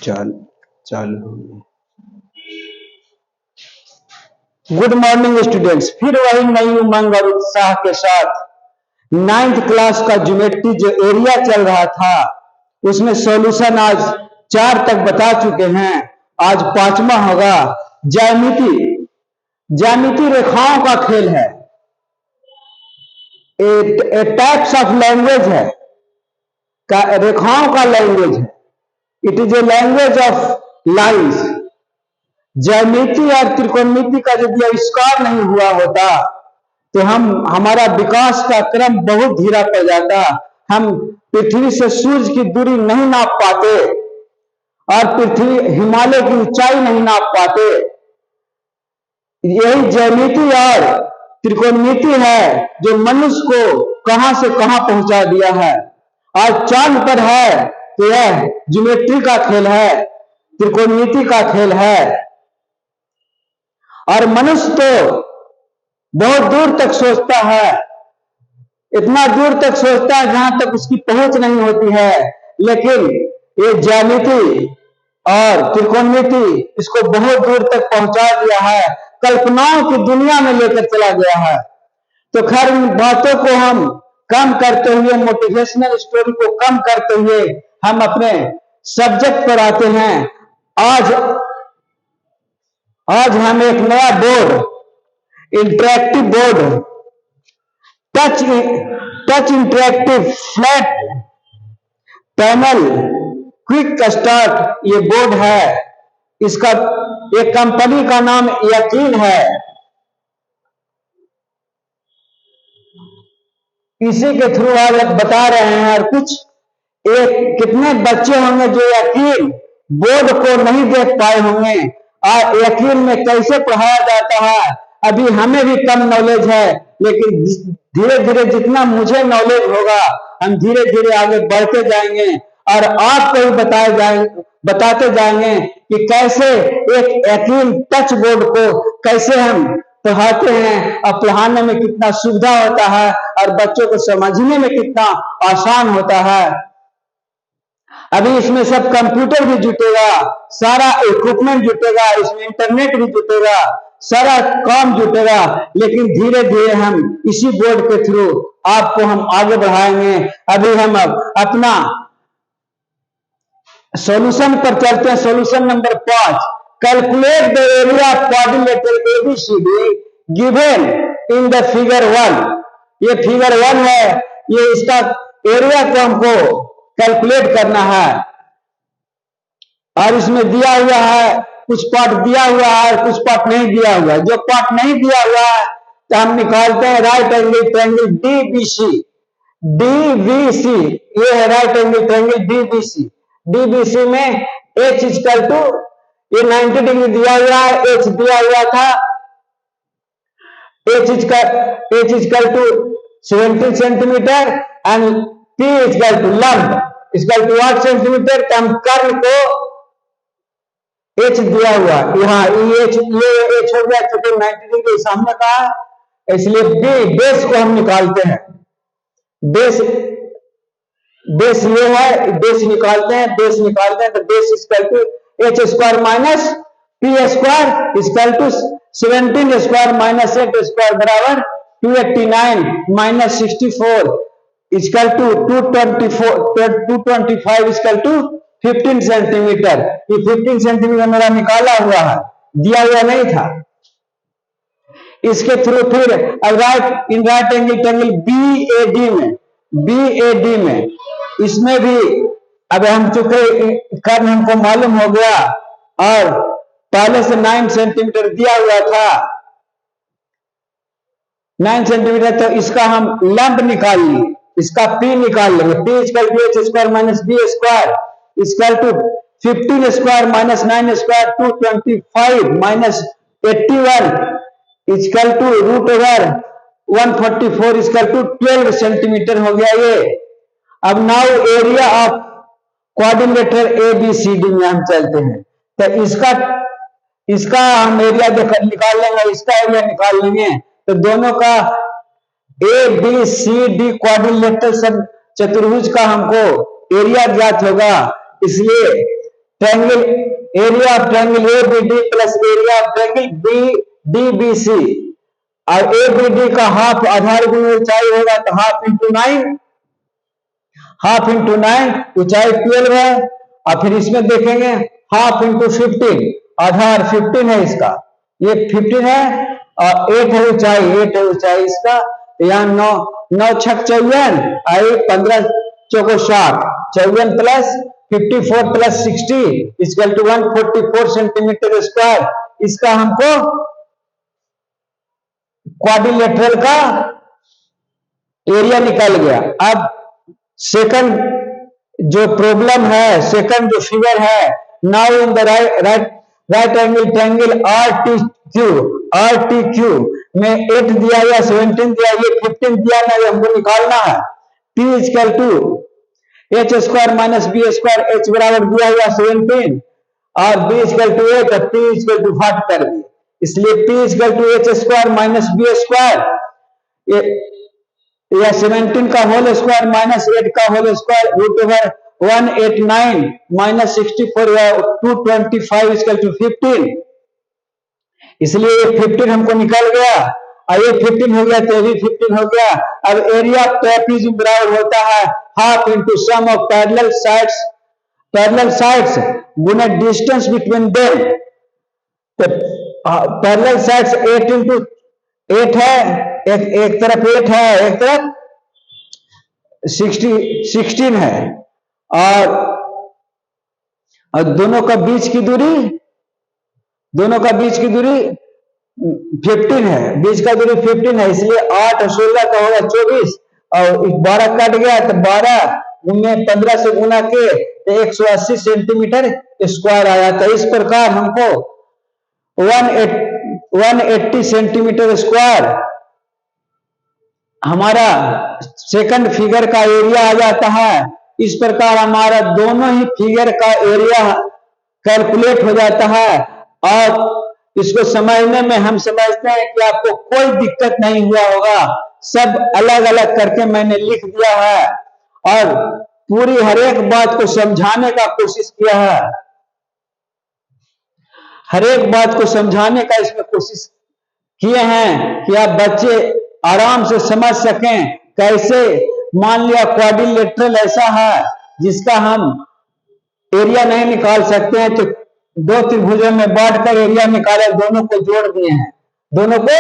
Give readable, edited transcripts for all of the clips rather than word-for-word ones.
चालू हो गया। गुड मॉर्निंग स्टूडेंट्स, फिर वही नई उमंग और उत्साह के साथ 9th क्लास का ज्योमेट्री जो एरिया चल रहा था उसमें सॉल्यूशन आज 4 तक बता चुके हैं। आज 5वां होगा। ज्यामिति रेखाओं का खेल है। ए टाइप्स ऑफ लैंग्वेज है, रेखाओं का लैंग्वेज है। It is a language of lines. ज्यामिति और त्रिकोणमिति का यदि आविष्कार नहीं हुआ होता तो हमारा विकास का क्रम बहुत धीरा पड़ जाता। हम पृथ्वी से सूर्य की दूरी नहीं नाप पाते और पृथ्वी हिमालय की ऊंचाई नहीं नाप पाते। यही ज्यामिति और त्रिकोणमिति है जो मनुष्य को कहां से कहां पहुंचा दिया है। आज चांद पर है तो यह ज्योमेट्री का खेल है, त्रिकोणमिति का खेल है। और मनुष्य तो बहुत दूर तक सोचता है, इतना दूर तक सोचता है जहां तक उसकी पहुंच नहीं होती है। लेकिन ये ज्यामिति और त्रिकोणमिति इसको बहुत दूर तक पहुंचा दिया है, कल्पनाओं की दुनिया में लेकर चला गया है। तो खैर इन बातों को हम कम करते हुए, मोटिवेशनल स्टोरी को कम करते हुए हम अपने सब्जेक्ट पर आते हैं। आज हम एक नया board, interactive board, touch interactive flat panel quick start ये बोर्ड है। इसका एक कंपनी का नाम यकीन है। इसी के थ्रू आज बता रहे हैं। और कितने बच्चे होंगे जो यकीन बोर्ड को नहीं देख पाए होंगे और यकीन में कैसे पढ़ाया जाता है। अभी हमें भी कम नॉलेज है, लेकिन धीरे धीरे जितना मुझे नॉलेज होगा हम धीरे धीरे आगे बढ़ते जाएंगे और आपको भी बताते जाएंगे कि कैसे एक यकीन टच बोर्ड को कैसे हम पढ़ाते हैं और पढ़ाने में कितना सुविधा होता है और बच्चों को समझने में कितना आसान होता है। अभी इसमें सब कंप्यूटर भी जुटेगा, सारा इक्विपमेंट जुटेगा, इसमें इंटरनेट भी जुटेगा, सारा काम जुटेगा। लेकिन धीरे धीरे हम इसी बोर्ड के थ्रू आपको हम आगे बढ़ाएंगे। अभी हम अपना सॉल्यूशन पर चलते हैं। Solution number 5, calculate the area of quadrilateral ABCD given in the figure 1। ये फिगर 1 है, ये इसका एरिया को हमको कैलकुलेट करना है। और इसमें दिया हुआ है, कुछ पार्ट दिया हुआ है, कुछ पार्ट नहीं दिया हुआ है। जो पार्ट नहीं दिया हुआ है तो हम निकालते हैं राइट एंगल ट्रायंगल डीबीसी। ये है right angle triangle DBC. DBC में h इक्वल टू, ये 90 डिग्री दिया हुआ है, h दिया हुआ था, h equal to 17 centimetre and p equal to लंब इक्वल टू 8 सेंटीमीटर। कम कर्व को h दिया हुआ, यहाँ ये h हो गया क्योंकि 90 डिग्री सामने का है, इसलिए बेस को हम निकालते हैं। बेस ये है, बेस निकालते हैं तो base equal to h square minus p square equal to 17 square minus 8 square बराबर 289 minus 64 equal to 225 equal to 15 centimetre. ये 15 सेंटीमीटर मेरा निकाला हुआ है, दिया हुआ नहीं था। इसके थ्रू फिर राइट एंगल ट्रायंगल बीएडी में इसमें भी अब हम चुके कर्व हमको मालूम हो गया और पहले से 9 सेंटीमीटर दिया हुआ था, 9 सेंटीमीटर। तो इसका हम लंब निकाल लिए, इसका p निकाल लेंगे। p equal to h square minus b square equal to 15 square minus 9 square 225 minus 81 equal to root over 144 equal to 12 centimetre हो गया ये। अब now area of quadrilateral ABCD में हम चलते हैं। तो इसका हम एरिया निकाल लेंगे, इसका एरिया निकाल लेंगे। तो दोनों का ABCD क्वाड्रिलेटरल चतुर्भुज का हमको एरिया ज्ञात होगा। इसलिए triangle, area of triangle A B D plus area of triangle B D B C, और ए बी डी का हाफ आधार गुण ऊंचाई होगा तो हाफ इंटू 9, हाफ इंटू 9 ऊंचाई 12 है, और फिर इसमें देखेंगे हाफ इंटू 15, आधार 15 है इसका, ये 15 है और 8 है ऊंचाई, 8 है ऊंचाई इसका, यहाँ 9 9 छक 54 आई 15 चौको 60, 54 plus 54 plus 60 equal to 144 centimetre square. इसका हमको क्वाड्रिलेटरल का एरिया निकल गया। अब सेकंड जो प्रॉब्लम है, सेकंड जो फिगर है, now in the right angle triangle R T Q में 8 दिया या 17 दिया, ये 15 दिया ना, ये हमको निकालना है। P equal to H square minus B square, H बराबर दिया हुआ 17 और बी इक्वल टू 8 और P इक्वल टू 8 कर दिए, इसलिए P equal to H square minus B square या 17 का होल स्क्वायर माइनस 8 का whole square root over 189 minus 64 या 225 इक्वल टू 15, इसलिए ये 15 हमको निकल गया और ये 15 हो गया तो ये भी 15 हो गया। अब एरिया ऑफ ट्रेपीज बराबर होता है half into sum of parallel sides गुना डिस्टेंस बिटवीन देम, तो पैरेलल साइड्स 8 इंटू 8 है, एक तरफ 8 है, एक तरफ 16 है, और दोनों का बीच की दूरी 15 है, बीच का दूरी 15 है, इसलिए 8 और 16 का होगा 24 और 12 कट गया तो 12 में 15 से गुना के तो 180 सेंटीमीटर स्क्वायर आया। तो इस प्रकार हमको 180 सेंटीमीटर स्क्वायर हमारा सेकंड फिगर का एरिया आ जाता है। इस प्रकार हमारा दोनों ही फिगर का एरिया कैलकुलेट हो जाता है, और इसको समझने में हम समझते हैं कि आपको कोई दिक्कत नहीं हुआ होगा, सब अलग अलग करके मैंने लिख दिया है और पूरी हर एक बात को समझाने का कोशिश किया है, हर एक बात को समझाने का इसमें कोशिश किए हैं कि आप बच्चे आराम से समझ सकें। कैसे मान लिया क्वाड्रिलेटरल ऐसा है जिसका हम एरिया नहीं निकाल सकते हैं, तो दो त्रिभुजों में बांटकर एरिया निकाले, दोनों को जोड़ दिए हैं, दोनों को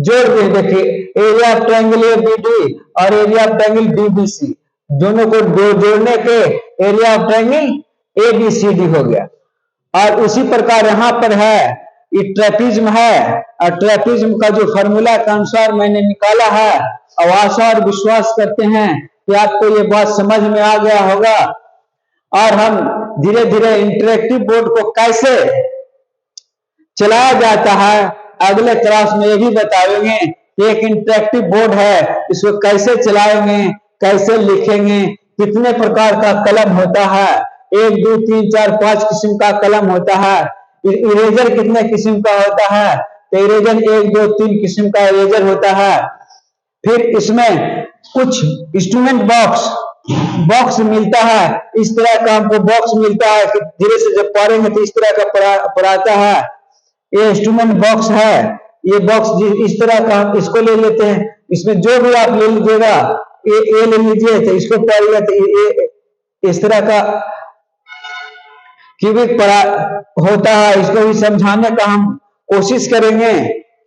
जोड़ दिए। देखिए area of triangle A B D और area of triangle D B C, दोनों को जोड़ने के area of triangle A B C D हो गया। और उसी प्रकार यहां पर है ये ट्रेपीज्म है, और ट्रेपीज्म का जो फॉर्मूला के अनुसार मैंने निकाला है, और आशा और विश्वास करते हैं कि आपको ये बात समझ में आ गया होगा। और हम धीरे धीरे इंटरेक्टिव बोर्ड को कैसे चलाया जाता है अगले क्लास में ये भी बताएंगे। एक इंटरेक्टिव बोर्ड है, इसको कैसे चलाएंगे, कैसे लिखेंगे, कितने प्रकार का कलम होता है, 1 2 3 4 5 किस्म का कलम होता है, इरेजर कितने किस्म का होता है, तो इरेजर 1 2 3 किस्म का इरेजर होता है। फिर इसमें कुछ इंस्ट्रूमेंट बॉक्स मिलता है, इस तरह का हमको बॉक्स मिलता है कि धीरे से जब पढ़ेंगे तो इस तरह का पढ़ाता है। ये इंस्ट्रूमेंट बॉक्स है, ये बॉक्स इस तरह का, इसको ले लेते हैं, इसमें जो भी आप ले लीजिएगा, ये ले लीजिए तो इसको पढ़िएगा तो ये इस तरह का क्यूबिक पढ़ा होता है। इसको भी समझाने का हम कोशिश करेंगे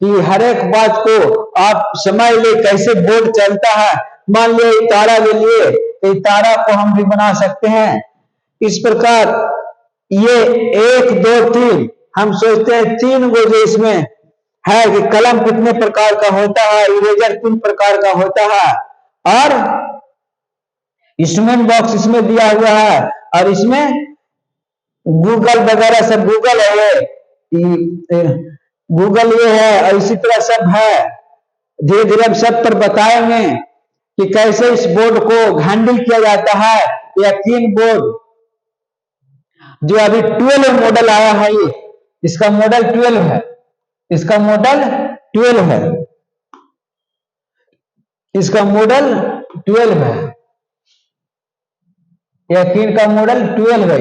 कि हर एक बात को आप समझ ले कैसे बोर्ड चलता है। मान लो तारा ले लिए तो तारा को हम भी बना सकते हैं। इस प्रकार ये 1 2 3 हम सोचते हैं 3 गो जो इसमें है कि कलम कितने प्रकार का होता है, इरेजर 3 प्रकार का होता है, और इंस्ट्रूमेंट बॉक्स इसमें दिया हुआ है, और इसमें गूगल वगैरह सब गूगल है, गूगल ये है, और इसी तरह सब है। धीरे धीरे हम सब पर बताएंगे कि कैसे इस बोर्ड को हैंडल किया जाता है। या 3 बोर्ड जो अभी 12 मॉडल आया है, ये इसका मॉडल 12 है, इसका मॉडल 12 है, इसका मॉडल 12 है, या 3 का मॉडल 12 है।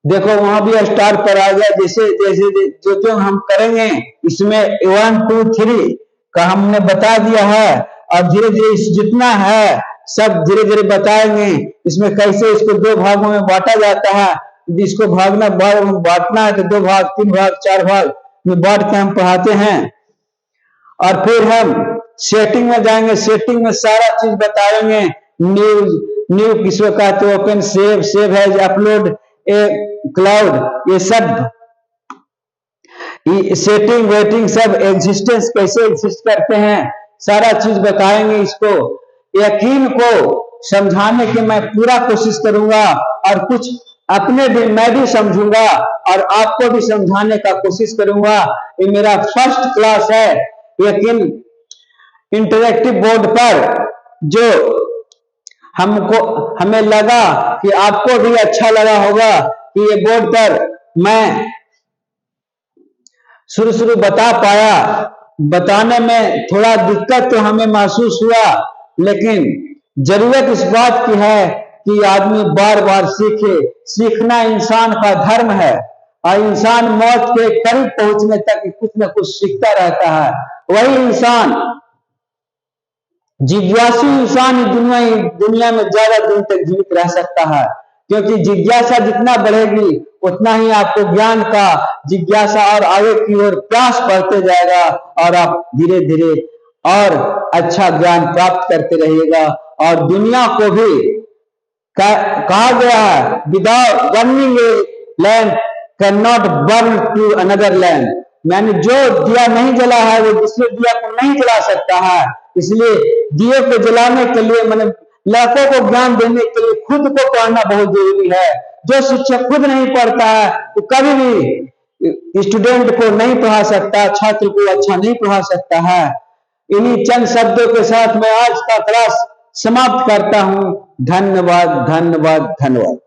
देखो वहां भी स्टार पर आ गया। जैसे जैसे जो जो हम करेंगे इसमें 1 2 3 का हमने बता दिया है, और धीरे धीरे जितना है सब धीरे धीरे बताएंगे। इसमें कैसे इसको 2 भागों में बांटा जाता है, जिसको बांटना है तो 2 भाग 3 भाग 4 भाग में बांट के हम पढ़ाते हैं। और फिर हम सेटिंग में जाएंगे, सेटिंग में सारा चीज बताएंगे। न्यू किसको कहते हैं, open, save as, upload, a cloud, ये सब सेटिंग वेटिंग सब एग्जिस्टेंस कैसे एग्जिस्ट करते हैं सारा चीज बताएंगे। इसको यकीन को समझाने की मैं पूरा कोशिश करूंगा, और कुछ अपने भी मैं भी समझूंगा और आपको भी समझाने का कोशिश करूंगा। ये मेरा फर्स्ट क्लास है। यकीन इंटरेक्टिव बोर्ड पर जो हमें लगा कि आपको भी अच्छा लगा होगा कि ये बोर्ड पर मैं शुरू बता पाया। बताने में थोड़ा दिक्कत तो हमें महसूस हुआ, लेकिन जरूरत इस बात की है कि आदमी बार बार सीखे। सीखना इंसान का धर्म है, और इंसान मौत के करीब पहुंचने तक कुछ न कुछ सीखता रहता है। वही इंसान, जिज्ञासु इंसान दुनिया में ज्यादा दिन तक जीवित रह सकता है, क्योंकि जिज्ञासा जितना बढ़ेगी उतना ही आपको ज्ञान का जिज्ञासा और आगे की ओर प्यास बढ़ते जाएगा, और आप धीरे धीरे और अच्छा ज्ञान प्राप्त करते रहिएगा। और दुनिया को भी कहा गया है, without burning a lamp can not burn to another lamp. मैंने जो दिया नहीं जला है वो दूसरे दिया को नहीं जला सकता है। इसलिए दिए को जलाने के लिए, मैंने लाखों को ज्ञान देने के लिए खुद को पढ़ना बहुत जरूरी है। जो शिक्षक खुद नहीं पढ़ता है वो कभी भी स्टूडेंट को नहीं पढ़ा सकता, छात्र को अच्छा नहीं पढ़ा सकता है। इन्हीं चंद शब्दों के साथ मैं आज का क्लास समाप्त करता हूं। धन्यवाद, धन्यवाद, धन्यवाद।